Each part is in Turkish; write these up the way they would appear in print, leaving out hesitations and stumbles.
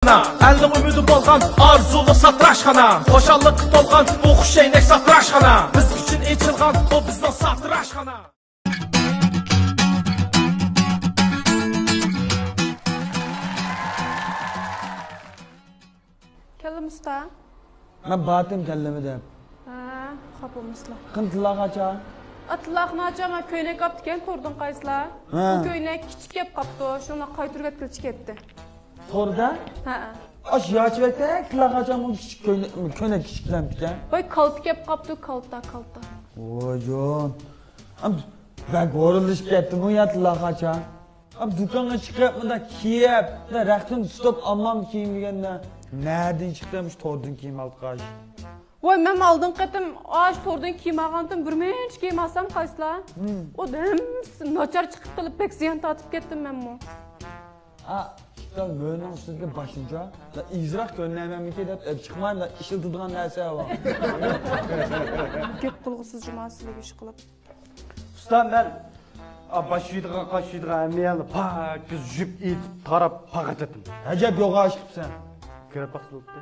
Əlli ümidi bolğan arzulu satraşxana, xoşallıq dolğan bu xuşeynək satraşxana, biz üçün içilğan o bizdən satraşxana. Kellim usta. Ben batım kellemi de. Xapım usta. Qıntılağı aça. Atlaqni açama köynek qaptı ken tordun qaysla. Bu köynek kichik kep qaptı, şuna qaytırıp etkilçi ketdi. Torda? Aş yaşvekte kılak açamın küçük köynek küçüklenmişken. Bay kaltı kep qaptı, kalta. Oy can. Ben qoruluş getdim o ya kılak aça. Dükkanğa çıkıp da kiyip, da rəxtim tutub almam kiyim degende. Nereden çıkmış tordun kiyim alıp qaş. Vay men aldın qetim ağaç tordun kiyim ağantım birmenç kiyim alsam qaysla. O dem naçar çıkıp qılıp pek ziyan tatıp ketdim men mu. İşte böyle üstüne başınca da izrak göndermem bir kere çıkmayayım da işildiğin neyse var. Gep bulgusuz cumasıyla iş qılıp. Ustam ben başıydığa kaşıydığa emmeyenle pak jüp it tarap pakat ettim. Acep yok aşkım sen. Kırıp baksılıktı.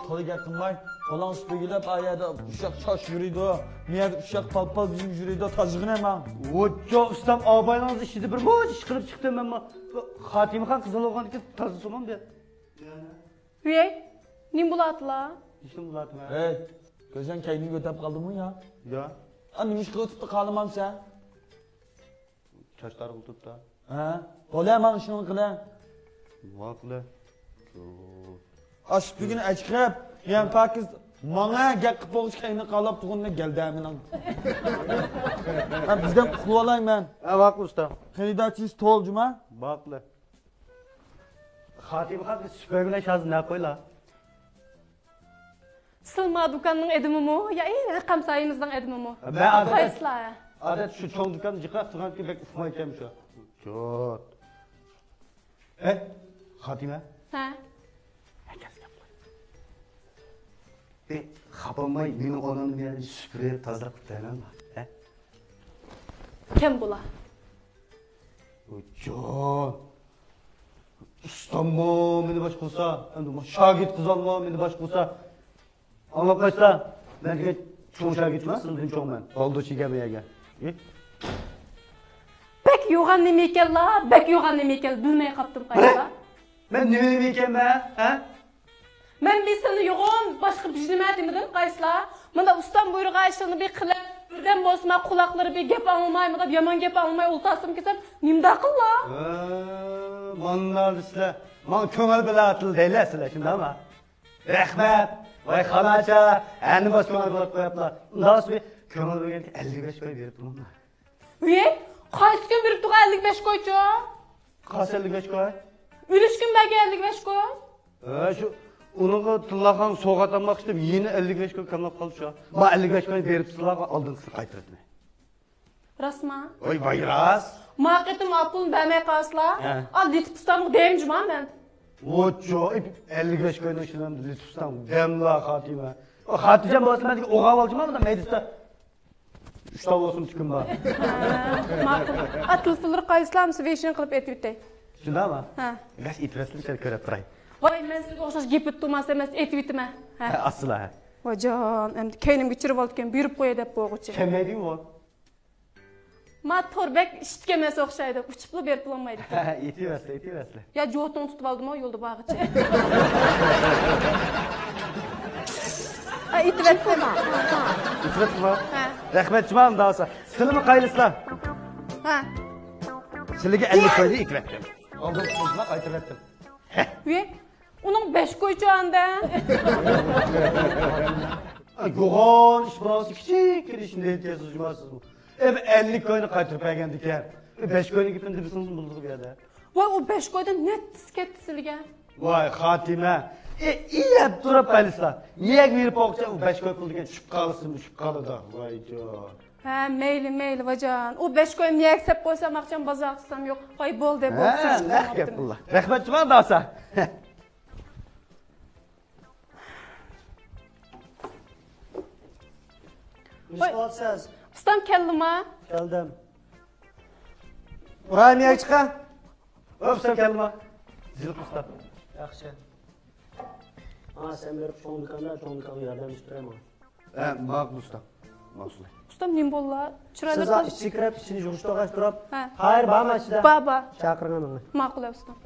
Tadı yakınlar, falan süpürgülep ayada uşak çaş yürüydü o. Niyet uşak pal bizim yürüydü o tazıgın hemen. Oca ustam ağabaylanız işidi bir boş iş kırıp çıktım ben. Hatimi Khan kızıl olgan ki tazı somam bir. Üyey, nim bulatla? İşte buladım ha. Hey, gözden kendini götürüp kaldın mı ya? Ya. Annemiş kılıp kalmam sen. Çaşlar buldup da. He, dolu hemen şunu kıla. Vaklı. Aş bugün açıkıp, yani Pakiz bana gel kıpoğuz kendini kalıp tuğunla geldi eminim. Bizden kutlu olayım ben. Vaklı usta. Kandidatçıyız tolcuma. Vaklı. Hatimi Khan süpürgüne şazı ne koyla? Sılma dükkanın edimi mu? Ya iyi rakam sayımızdan edimi mu? Ben Qaysla. adet şu çoğun dükkanı çıkar tuğan ki bek ufmayı kemiş o. Çok. Hatime? Ha? Xapamay meni onamni yana süpürüp tozalab qo'yaman. Kim bula? Ojon. Ustammo meni bosh qilsa, endi shogird qizolmo meni bosh qilsa. Anlab qo'ysa, menga cho'ng shogirdman, sizdan cho'ngman. Oldochiga meyaga. Bek yo'g'an nima ekan la? Bek yo'g'an nima ekan? Bilmay qaptim qaysa. Men nima ekanman, ha? Men bir seni yo'g'on, boshqa bijnima demidim qaysla. Menda ustam buyruq ayshini bir qilib, birdan bosma quloqlari bir gap olmaymi deb yomon gap olmay ultasim kesam, nimda qilla? Manlar sizlar, men ko'ngil bilan atil deylasizlar, shundami? Rahmat. Voy xolacha, endi bosh ko'ngil bo'lib qo'yaplar. Undan bir ko'ngil bo'lganki 55 qo'y berib turibman. Uye, qaysi kun berib turgan 55 qo'ychi? Qaysi 55 qo'y? Ülüşkün belki 55 qo'y. Şu Onun tillağın soğuqatanmaq istəyib yeni 55 qoy kamlab qaldı şu. Ma 55 qoy berib tillağın aldınızı qaytırdı. Rasma? Oy vayras. Maqetim apul bəmə qasla. Al litpustam demcuma mən. Oço 55 qoyun işindən litpustam demla Xatimə. O Xaticəm bolsa mən oğav alcımam da meclisdə 3 tav olsun çıxım var. Maqul. Atıl fılır qayslam sveşin qılıb etütey. Şunda mı? Ha. Bəs itresli şey görüb turay. Vay mən sizə oxşaş gepit durmasa emas etütmə. Ha. Asla. Vacan, endi keynim geçirib aldıkən buyurup qoya dep qoğucu. Kim ne deyim o? Ma torbek işitkeməsə oxşaydı. Uçuplu berib bulunmaydı. İtiresli. Ya joğutdan tutub aldım o yolda bağıcı. Ha itretme. İtiresli mi? Ha. Rəhmət cümam da olsa. Sılımı qaylısla. Ha. Sılıgı 50 koydu itrettim. Oldu kızma qaytırdım. Üye, onun 5 qoycu anda. Yoğun iş burası küçük girişinde ihtiyaç ucumazsız bu. 50 koyunu qaytırıp əgəndik yer. 5 koyunu gittin dibisiniz bulduğu bir yerde. Vay o 5 qoydan net disketdi silgə. Vay Xatimə. İyi durub qaylısla. Niye verip oqca o 5 koy pul degen düşüp qalısın, düşüp qalı da. Vay can. Ha, meyli vacan. O 5 qoyun niye aksep qoysam akşam baza aksam yok. Vay bol de bol. Nə gəp bunlar. Rəhmət cümam da olsa. Müsaadsız. Ustam keldim ha. Geldim. Buraya niye çıkan? Öpsəm gəlmə. Zil qısta. Yaxshi. Ha, sen berib cho'ng do'konga yordamlashib turaman. Bak usta. Mahsul. Ustam nim bo'ldi? Chiroyli Siz ichki kirib, ichini yug'ishib olgach turib. Ha. Hayır, bormi ichida? Baba. Chaqirgan uni. Ma'qul ustam.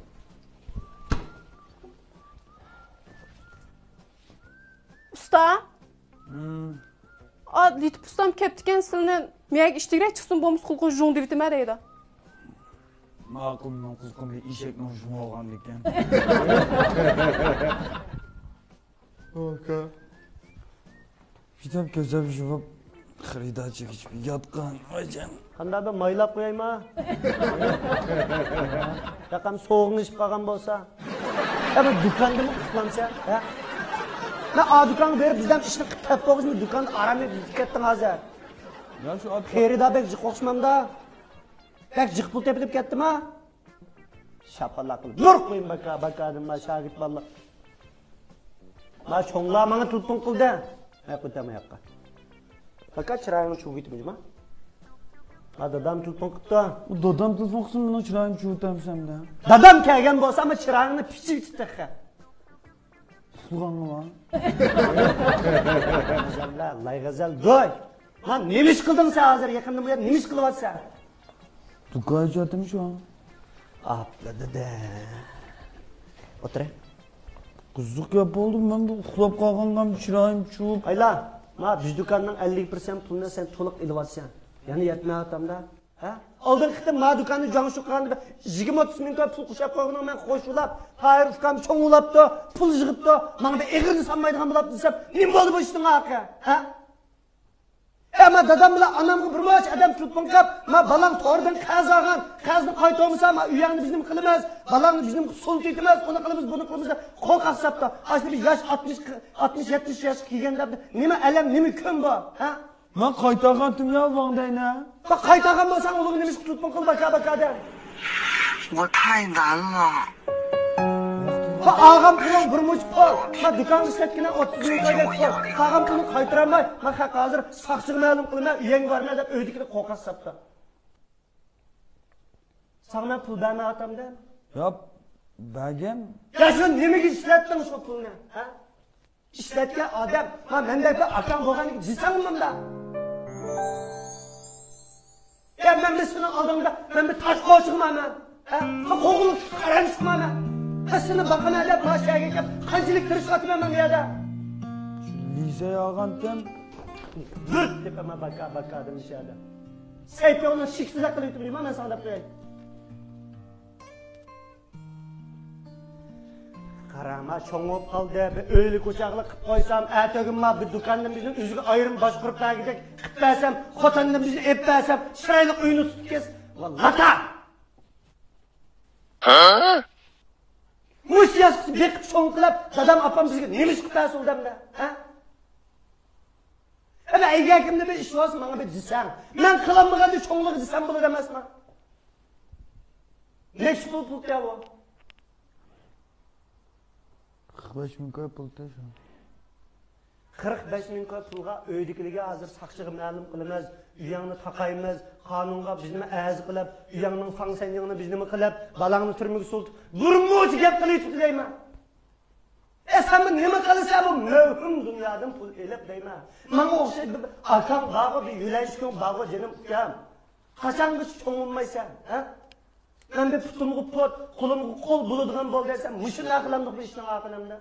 Usta? Litip ustam keptiken silini meyag iştigirek çıksın bomuz kulkun jung devitime deydi. Ma'qul qilqimli eshakni shum olgan ekan. Aka. Kitap ko'zab yuvib xaridachi ichib yotgan vajan. Qanday bir maylab qo'yaymi? Raqam so'g'in ishib qolgan bo'lsa. Ama dükkanda mı kutlamsa? Ha? Ben a dükkanı verip bizden işini kıtap koyuz mu? Dükkanı aramaya kettin hazır. Ya şu at Ferida bek jık koşmam da. Bek jık pul tepilip kettim ha? Şapalak kılıp. Nur koyayım baka adım ben şagit valla. Ben çoğunluğa bana tutun kıldı. Ha kutama yakka. Baka çırağını çoğu gitmeyeceğim ha? Ha dadam tutun kıttı. bu dodam tutmoqsin buni chiroyim chuvitamsan-da. Dadam kelgen bolsa ama çırağını piçi tıkı. Uyg'onmi lan? Gazalla, lay gazal, doy. Lan nemish qilding sen hozir yaqinda bu yer nemish qilyapsan? Do'konga jotim shu an. Apladi-da. O'tir. Qiziq gap bo'ldi. Men bu uxlab qolganman, chiroyim chuvib. Ayla, ma biz do'konning 50% pulini sen to'liq ilyapsan. Ya'ni yetmayapti-da. Ha? Oldin qitim ma do'konni jo'ng shu qilganda 20-30 ming pul qo'shib qo'yganman men qo'shulab, hayır ukam cho'ngulabdi, pul yig'ibdi. Menga bir eg'irni sanmaydigan bo'lib desam, nima bo'ldi bu ishning haqi? Ha? Ama dadam bilan anamga bir moch adam tutib qolib, ma balang to'rdan qaz olgan, qazni qaytarmasa, ma uyangni bizning qilamiz, balangni bizning sul tetimiz, uni qilamiz, buni qilamiz, qo'l qasabda. Asli bir yosh 60-70 yosh kelganda nima alam, nima kun bu? Ha? Men qaytargandim ya vangdayna. Bak qaytargan bo'lsang, ulug' nima tutib qil baka-baka. 我太难了。 Ha ağam pulun bir muç pul. Ma dükkan işletkinden 30 ming qo'ygan pul. Ağam pulni qaytaramay, ma hozir saqchiga ma'lum qilma, uyang borma deb o'ydikni qo'qas sapdi. Sana pul bermayaptimda. Ya bagam Ya sen nimaga ishlatding shu pulni? Ha? İşletgan odam, ma mendek bir akam bo'lganini desangmi bunda? Ya men seni oldimda, men bir tosh qo'shig'man. Ha? Qo'g'ilib qaranchiqman. Qasını bakana da başa geçip kancılık tırış atmam ya da. lisey olgandim. Dur tepeme baka adım dışarıda. Seype onu şiksizak kılıp durayım ama sana da koyayım. Karama çoğup kaldı, bir öyle kucakla kıp koysam, ertesi ma bir dükkandan bizim üzgü ayrım baş kurup daha gidecek, kıp versem, kotandan bizi ep versem, şıraylık oyunu tutup kes. Vallata! Ha? Muş yazısı bekip çoğunkulap, dadam apam bizge nemiz kutası oldamda, ha? Ama eğer kimde bir iş olsun bana bir disen, ben kılamığa da çoğunluğu disen bunu demez mi? Ne pul ya bu? 45 ming pulda shu. 45 ming pulga öydikliге hazır saqchiga ma'lum qilamiz, uyangni taqaymiz, qonunga bizni azi qilib, uyangning fangsanyingni bizni qilib, balangni turmaga soltib, burmo'chi gap qilib deyman. Sen nima qilsa bu mövhüm dunyodan pul elib deyman. Menga o'xshaydi akam bag'i bir yulayishgan bag'i jinim ukam. Qachongacha cho'ngilmaysan, ha? Ben bir putumga pot, qo'limga qo'l bo'ladigan bo'l desam, mushuna qilamdiq bu ishning aqlimda.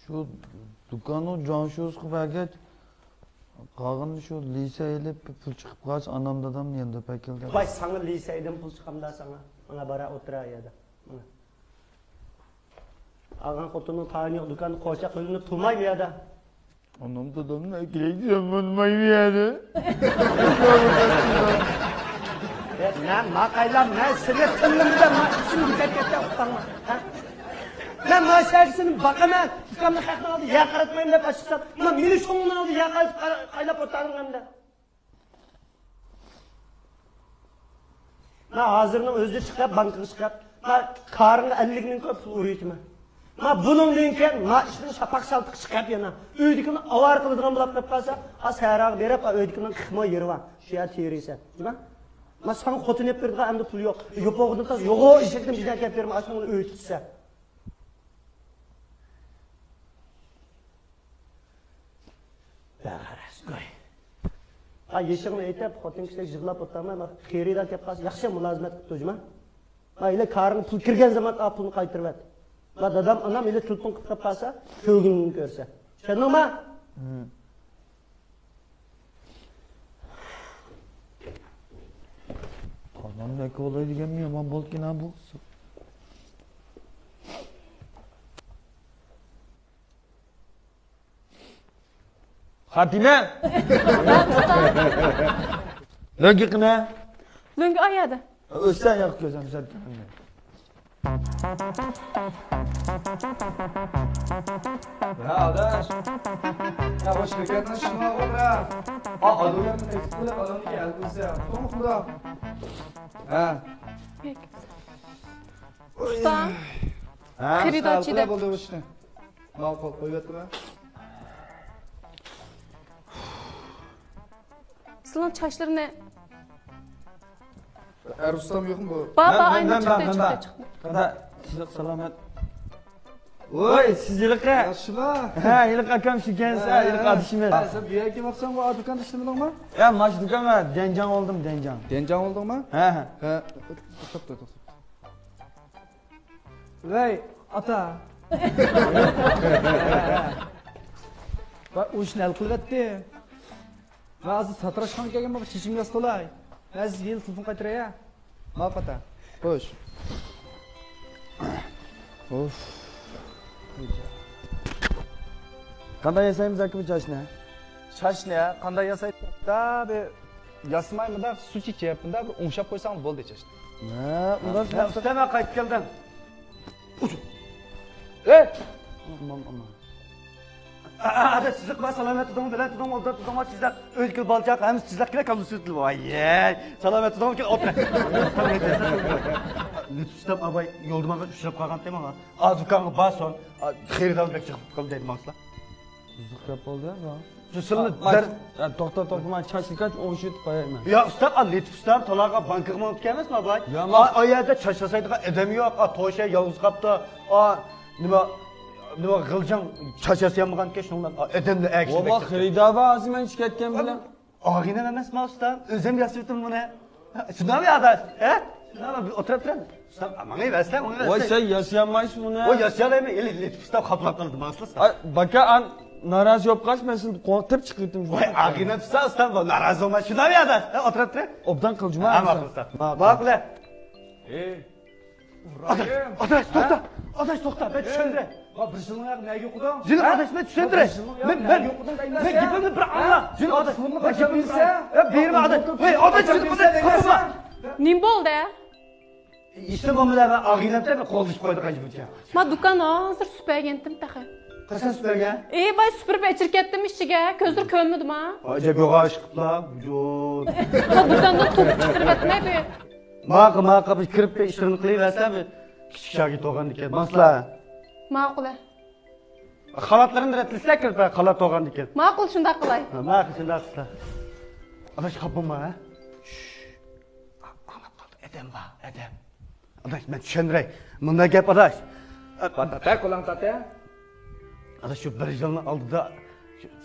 Shu do'konni jonshuz qilib agach qolg'ini shu liseyli pul chiqib qolsa anam dadam endi pakildi. Vay sana liseyden pul çıkamda sana. Bana bara otura ya da. Ağan kotunun tarihi dükkanı koşak önünü tutmayım ya da. Anam dadam ne kireydi bilmayım yani. Ne makaylam ne sinir tınlımda ma şimdi bekette utanma. Ben maaşergisinin bakama dükkanını kalkma aldı yakaratmayayım da başlasam. Ama beni sonuna aldı yakarat kaylap otarım da. Ma hazırının özü çıkıp bankası çıkıp. Ma karını 50 bin köp uğrayıtma. Ma bunun linken ma işin şapak saltık çıkıp yana. Öydükünü avar kılıdığın bulap kalsa. Az herağ verip öydükünün kıkma yeri var. Şuya teoriyse. Değil mi? Men sana xotin hep berdigan endi pul yo'q. Yo'pog'idan tas yo'q eshakdan bizdan kelib berma, ashuni o'yitsa. Ba'aras qo'y. Ha yeshig'ini aytib, xotin kishilar yig'lab o'taman, men xeyrida kelib qolsa, yaxshi mulozimat qilib turjima. Mayli karni pul kirgan zaman pulni qaytarib. Va dadam onam ile telefon qilib qolsa, ko'ngilni ko'rsa. Tushundingmi? Qonunga qo'yadigan yomon bo'lgan bu. Xatima. Logiqna. Lungi oyadi. O'sdan yo'q ko'zim zaten. Ya adaş. Ya bu şirketin şuna bak ya. Adamın tekstil adamı geldi ya. Tamam kuda. Ha. Usta. Ha? Xiridatçı da. Bo'ldi bu ishni. Ma'qul qo'yibdi-mi? Sizlar çaşlarını Rustam yo'qmi bu? baba aynı çıktı. Qada, sizlik salomat. Voy, siz yiliqa. Yaxshimi? Ha, yiliqa akam shikansiz, yiliqa adishimiz. Ha, sen bu yerga kelmoqsan, bu do'konda ishladingmi? Ya, mash do'konga denjang oldim, denjang. Denjang oldingmi? Ha. Ha, to'xta. Voy, ota. Va u ishni hal qilyapti. Va hozir satrashxonaga kelganman, chishimga stolay. Aziz yil telefon qaytaray. Ma'qata. Xo'sh. Of. Qanday yasaymiz aka bu chashni? Chashni qanday yasayapti? Be yasmaymi-da, suv ichyapman-da, bir o'ngshab qo'ysam bo'ldi chashni. Ha, undan Ustama qaytib keldim. aman. Ada sizlik va salomatligim bilan tudum oldi, tudum sizlar o'zga bolchaq, ham sizlar kerak qilib voy. Salomatligim kel o'tir. Lütfustam abay yo'ldimaga ushlab qolgan tema. Azukanga bason, xeridalga chiqib qoldi demoqlar. Uzuq gap bo'ldi bu. Jusilni to'xta, men chashlikach o'shitib qo'yayman. Ya ustam, Lütfustam to'laga bankirman o'tganmasmi abay? Oyada chashlasaydigan odam yo'q, to'sha yolg'iz qapti. Nima g'iljan chashasi yamg'anki shundan odamni aksiya. Baba xaridava aziman chiqayotgan bilan. Og'inam emasmi ustam? O'zim yasayaptim buni. Shunami adash? Shunami o'tirib turadi. Ustam, menga versam, Voy, sen yasayolmaysiz buni. Voy, yasayalaymi? Lütfustam xatlab qoldi, maslasdan. Baka an naraz yo'q qasman, sen qo'rqib chiqdim. Voy, og'inam tusa ustam, naraz bo'lma. Shunami adash? O'tirib tur. Obdan qiljuma. Baqla. Adash, to'xta, ben tushundim. Ha, bir yilning nega o'qidim? Jin adash, men tushundiray. Men gapimni bir angla. Jin adash, men gapimni berma adash. Voy, adash, qilma. Nim bo'ldi? İşte mamlar ve ağinamda ve kolduş koydu kaç bütçe. Ma do'kon hozir supergentim taxa. Qachon superga? Bay superib ichirib ketdim ishiga. Ko'zlar ko'rmadimi? Acaba yo'q aşqlar. Vujud. Ma do'konda to'p chiqarib etmaydi. Maqa biz kirib ishini qilaversam, kichik shagird olgan ekan. Masla. Ma'qul. Xalatlarini ratlsak kirib xalat olgan ekan. Ma'qul, shunday qilay. Ma'qul, shunday qilsa. Adash qapma. Anab qoldi. Adam va, adam. Adash, men tushundiray. Bunda gap adash. Patata, qo'lang tata. Adash shu 1 yilni oldida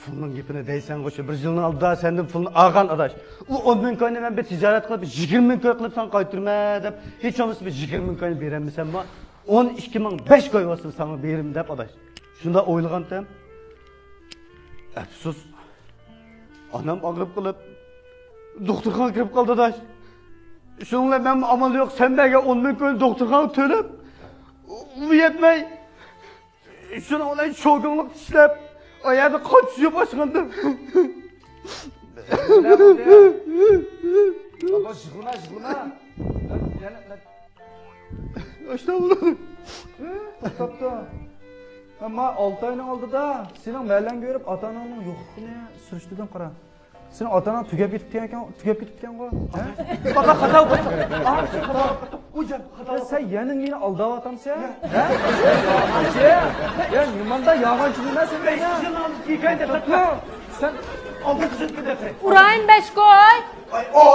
pulning gapini deysan, o'sha 1 yilni oldida sendan pulni olgan adash. U 10 ming ko'yni men bir tijorat qilib 20 ming ko'y qilib sen qaytarma deb, hech bo'lmasa bir 20 ming ko'yni beramisanmi? 12 ming 5 ko'y bo'lsa sana berim deb adash. Shunda o'ylagandim. Afsus. Anam og'rib qilib doktorxonaga kirib qoldi adash. Shunga men amal yo'q, sen berga 10 ming ko'y doktorxonaga to'lab, u yetmay shuni olay sho'gunlik tishlab oyog'i qochishga boshladim. Baba, shig'una. Ashta bo'ldi. To'xta. Ama 6 oyning oldida sening mahallang ko'rib, ota-onangning yo'qligini surishtirdim qara. Sen ota-onang tugab ketgan-ku. Baba xato bo'ldi. Xato. Ujan, xato. Sen yana meni aldayapsan? Ha? Ya, nimanda yolg'onchiliklar sen meni? Sen oldin tushunib ketdi. Urayin 5 ko'y. Ay, o!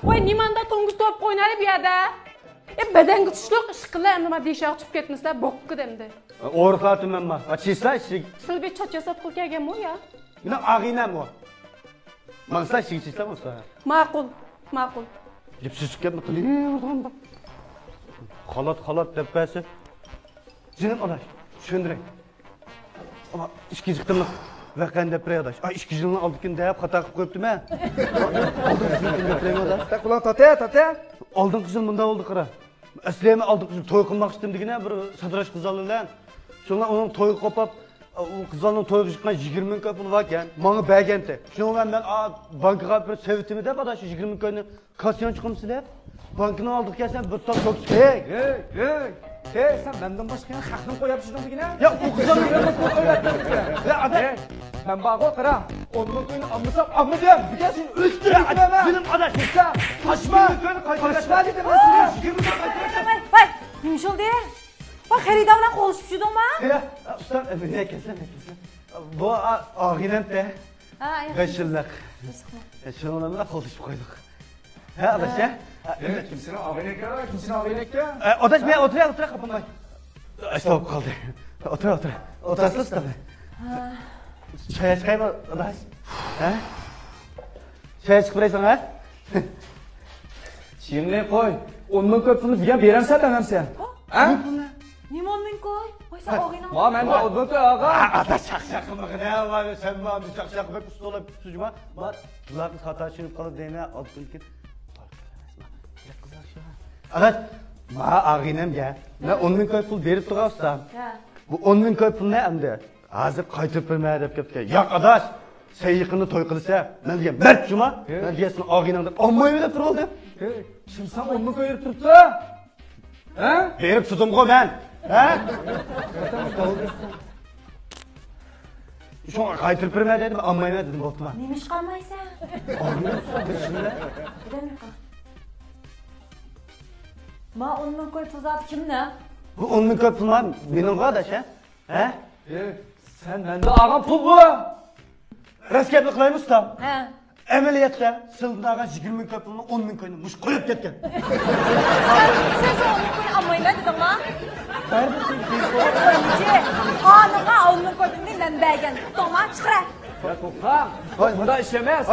Voy nimanda to'ng'iz top o'ynaydi bu yerda. Beden güçlük ışıklar nima deyishaq chiqib ketmaslar bokku demdi. O'rqatimman men. Achisa ishik. Silbi chachasat qil kelganmi ya? Meni ag'inam o. Mansa ishikchisan o'sa. Ma'qul, ma'qul. Jipsizlikka qilib. Xolat deb basi. Jinim adash, tushundiring. Ama ishga chiqdimmi? Va qanday priyadash? Ay 2 yilni oldikin deb xato qilib qo'yibdim-a. Ta quloq tate. Oldingi yil bunda oldi qara. Asliyami oldingi yil to'y qilmoqchi edimdigina bir sadrash qizallar. Shunlar uning to'yi qopab, u qizalning to'yiga chiqqan 20 ming pul bor ekan. Menga bergandi. Shundan men bankaga bir sevitimi deb adash 20 ming ko'yni kasyon chiqimsizlar. Bankni oldiga kelsan bir top ko'k. Hey, sen benden başka yana haqni qo'yib shundan bugina? Ya u qizalning Ya adash, men bago qara. Onun to'yini olmasam, olma deyam. Buga sen o'chtirma. Bilim adash. Qaçma dedim ben sana. Vay, nima bo'ldi? Va xaridor bilan qo'lishib shudingmi? Ya, usta, ne kelsin. Bu og'inamda. Ha, 5 yillik. Shundan bilan qo'lishib qo'ydik. Ha, adash. Kimsini og'inakka? Adash, men o'tiray qapamay. Stop qoldi. O'tir. O'tirasiz tabi. Çay çıkayım adaş. Ha? Çay çıkıp buraysan ha? Şimdi qo'y. 10 ming ko'p pulni degan beramsan tanamsan. Ha? Nima 10 ming qo'y? Voy, sen og'inam. Ma, menda 10 ming qo'y og'a. Adaş çak qilma. Var sen bana çak qilib ustolab sujma. Bak, ularning xato tushunib qolib deyna olib Adaş, ma ag'inamga. Men 10 ming pul berib turibsam. Bu 10 ming pul ne endi? Hozir qaytib bermay deb ketgan. Yo'q adash, sayiqini to'y qilsa, men degan bir juma, men degan og'inamda olmaymi deb turoldim. Kim sen 10 ming berib turibdi? Ha? Berib turdim-ku men. Ha? Shunga qaytib bermay dedim, olmayman dedim bo'ptimi? Nima ish qilmaysan? Ma 10 ming qo'y pul zot kimni? Bu 10 ming pul mening adash, ha? Sen menda og'am pul bu. Raskatni qilaymi usta? Ha. Amaliyotda sildagan 20 ming pulni 10 ming ko'yni mush qo'yib ketgan. Sen 10 ming qo'y olmayman dedingmi? Xonimga 10 ming qo'y pulni men bergan. To'g'ri, chiqra. To'xtam. Bunda ish emas.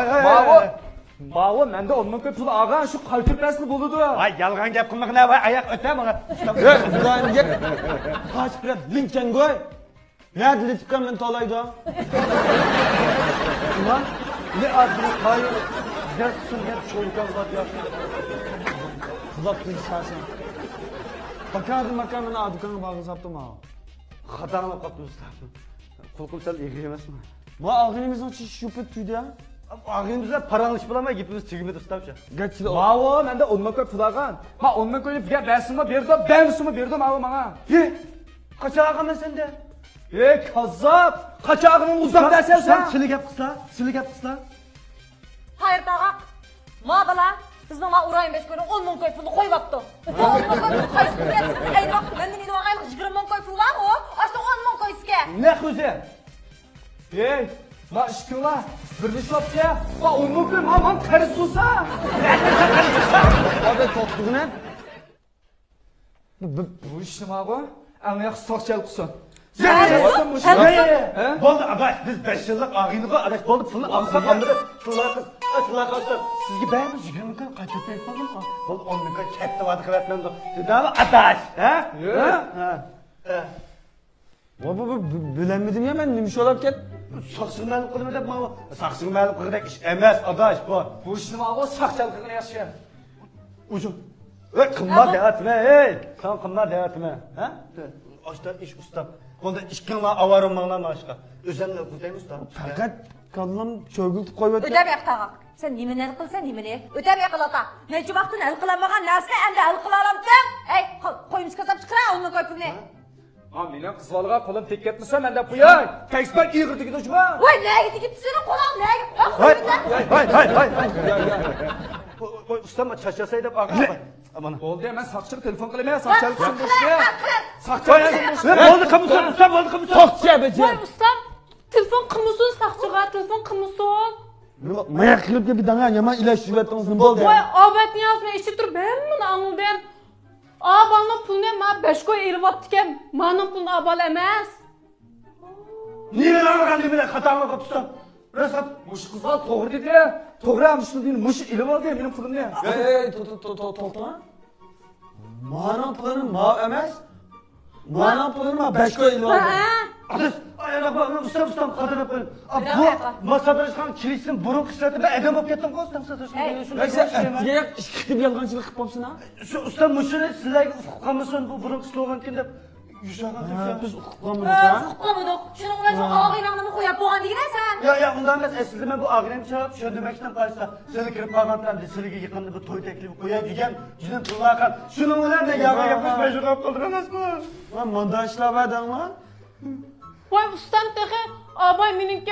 Bağı mende 10 ming pul og'am shu qaytirmasli bo'ladi. Voy, yolg'on gap qilma, voy, oyoq o'tama. Ulan gel. Kaç bir linken koy. Nerede litipken ben tolaydı? Ulan, ne adını hayır. Dersin hep çolkan var ya. Kulaklı şahsen. Bakardım ben adıkanı bağlı saptım ha. Xatarına qaptı usta. Kulkum sal ilgi emasmi? Bu ağınımızın şüphet tüydü ya. Ağzımızda paranlış bulamay gitimiz tügümedi ustamcha. Geçti o. Mavo mende 10 ming pul olgan. Ma 10 ming qo'yni bizga bersinmi berdim, bermisimi berdim mavo menga. Ye, qachog'iman senda? Kazzab! Qachog'ini uzab dersen sen. Sili gap qisla. Hayır dağa. Ma bala, bizning urayim 5 ko'rin 10 ming qo'y pulni qo'yibdi. 10 ming qo'y pul qaysi ketsin? Ayni vaqt menda nima og'ayim 20 ming qo'y pul bor u. Asta 10 ming qo'yisga. Ne xuzi? Ma ishkila, bir nishobga, ma 10 ming qo'y men qarz bo'lsa. Hadi toptuğuna. Bu ish nima bu? Aniq soqchal qilsin. Bo'ldi, adash, biz 5 yillik og'iniga adash bo'ldi, pulni olsam, olmadi. Pullar qilsa, sizga beramiz 20 ming qaytib berib qo'ydim. Bo'ldi, 10 ming katta va'da qilyapman-da. Dedami adash, ha? Bu bilemedim ya ben neymiş olab ket. Saqsın ma'lum qilma deb mana saqsın ma'lum qilgandek ish emas, adash bu. Bu ish nima bu? Soqchal qilgan yaxshi. Uzun. Qimmat deyapman, Sen qimmat deyapman, ha? Oshdan ish ustam. Bunda ishkinglar avarimanglar boshqa. O'zimni qutaymi ustam. Fakat kallam cho'giltib qo'yibdi. O'tab yaqtaga. Sen nimani hal qilsan, nimani? O'tab yaqilata. Necha vaqtdan hal qilamagan narsani endi hal qila olamsan? Ey, qo'yimiz kasab chiqara, uni qo'y pulni. Ha, mening qizlarga qo'lim tek ketmasa, menda qo'yay. Tekisbar ig'irdiga do'shma. Voy, nega tegib seni qo'lim, nega? Voy, ustam chachasay deb og'ay. Mana. Bo'ldi, men soqchiga telefon qilaman, soqchalik qilsin boshqa. Bo'ldi, qilmisan, ustam, bo'ldi, qilmisan. Soqchiya Voy ustam, telefon qilmisin, saqchiga telefon qilmisin. Mayak qilib bir dana yaman ilashtirib yotdingiz nima bo'ldi? Voy, obatni yozmay ichib turib, men buni anladim. Abanın pulunu ma 5 koy elib atdikan, mening pulni abal emas. Niye lan bile xatama qilibsan? Rasat mush qizlar to'g'ri dedi. To'g'ri amshni deyni mush ilib oldi mening pulimni. To'xta. Mening pulim ma emas. Mening pulim ma 5 koy ilib oldi. Adres, ayağına bakma, ustam kadına koyun. Bu masadarışkan kilitsin, burun kışlatı, ben edem olup kettim koy, ustam sadarışkan. Neyse, diye işkitip yalgancılık qilibsizmi? Ustam muşunu sizler ufuklanmasın bu burun kışlatırken de yuşağa biz ufuklanmadık. Ufuklanmadık. Şunun ulan şu ağaynağını mı koyup boğan degine sen? Ya ondan ben eslide ben bu ağrını çağırıp şöndürmekten karşıda seni kırıp kalmaktan da seni yıkandı bu toy teklifi koyup diyeceğim. Cünün tullakan. Şunun ulan ne yağı yapmış mecbur kapı kaldıramaz mı? Lan manda işler verdin lan. Voy, ustam tehe, abay meningki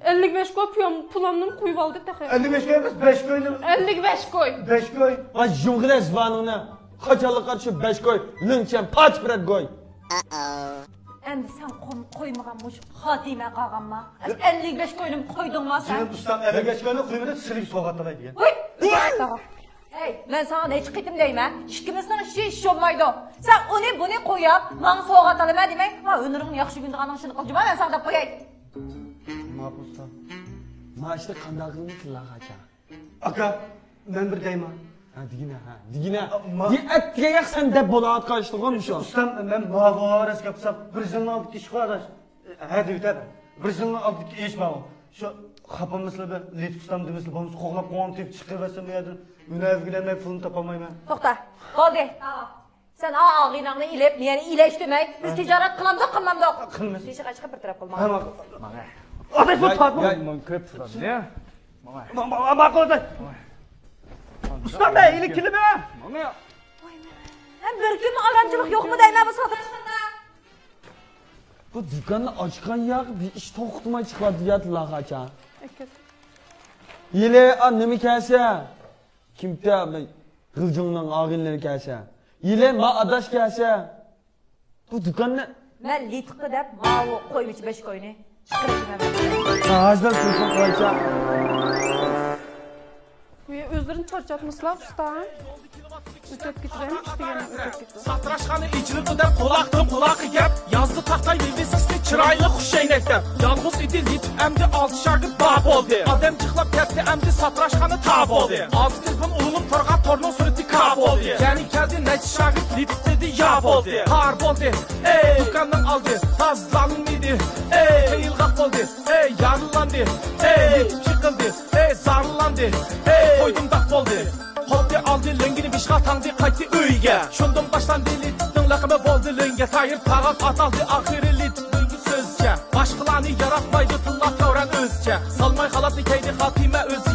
55 koy pulamni qo'yib oldi tehe. 55 koy emas, 5 koy. 55 koy. 5 koy. Vay jungres vanını. Kaçalıklar şu 5 koy. Lınçen paç bırak koy. Endi sen koymagan muş Hatime qağanma. 55 koyunum koydun mu sen? Cünün ustam 55 koyunu koymadı silik soğukatına diye. Uy! Hey, ben sana ne çıkıttım deyme. Hiç kimisinden iş olmaydı. Sen onu bunu koyup, bana soğuk alıma demek. Ha, önürün yaxşı günde kanın şunu kılcıma ben sana da koyayım. Ne yapıyorsun? Ma işte kandağını tilla kaça. Aka, ben bir deyim ha. Ha digine. Di et diye sen de bolat kaçtın olmuş o. Ustam ben muhafaza yapsam bir yılın aldık iş kardeş. Hadi biter. Bir yılın aldık iş var. Şu kapımızla ben Litv ustam demesle babamız koklap koğan tip çıkıversin mi yadın? Münevgilemek pulunu tapamayım ben. Toxta, qoldi. Sen ağaynağını ilep, meni iyileştirmek, biz ticaret kılamdık, kılmamdık. Kılmaz. Şişe çıkıp bir taraf kılma. Hemen. Ateş bu tatma. Ben köp tutam ne? Bak orada. Ustam be, ilikili be. Hem bir gün aramcılık yok mu deyme bu satışında? Bu dükkanı açkan ya bir iş toxtuma çıkmadı yatla kaça. Yile annemi kelse. Kimde kızcığından ağınları kelse. Yile ma adaş kelse. Bu dükkan ne? Ben litkı dep, mavu koymuş 5 koyunu. Çıkırım hemen. Ağızdan kursun kaça. Özlerini çarçatmışlar usta. Ötep getireyim, işte gene ötep getireyim. Satraşkanı içilip öder kulağı yap. Yazdı tahtay bilgisizli çıraylı huşeynekten. Yalğız idi lit emdi 6 şarkı bab oldu. Adem çıxlap ketdi emdi satraşkanı tab oldu. 6 telefon ulunum torğa tornon sürüdü kab oldu. Yani geldi neçi şarkı lit dedi yab oldu. Harb oldu, ey dükkandan aldı. Tazlanın idi, ey teyil qap oldu. Ey yarılandı, ey lit çıkıldı. Ey zarılandı, ey koydum dak oldu. Holdi aldı lengini bişqa tandı qaytdı öyge. Şundan başlandı littin laqımı boldu lenge. Tayır tağat ataldı ahiri littin sözce. Başqılarını yaratmaydı tulla tövren özce. Salmay xalatı keydi Hatime öz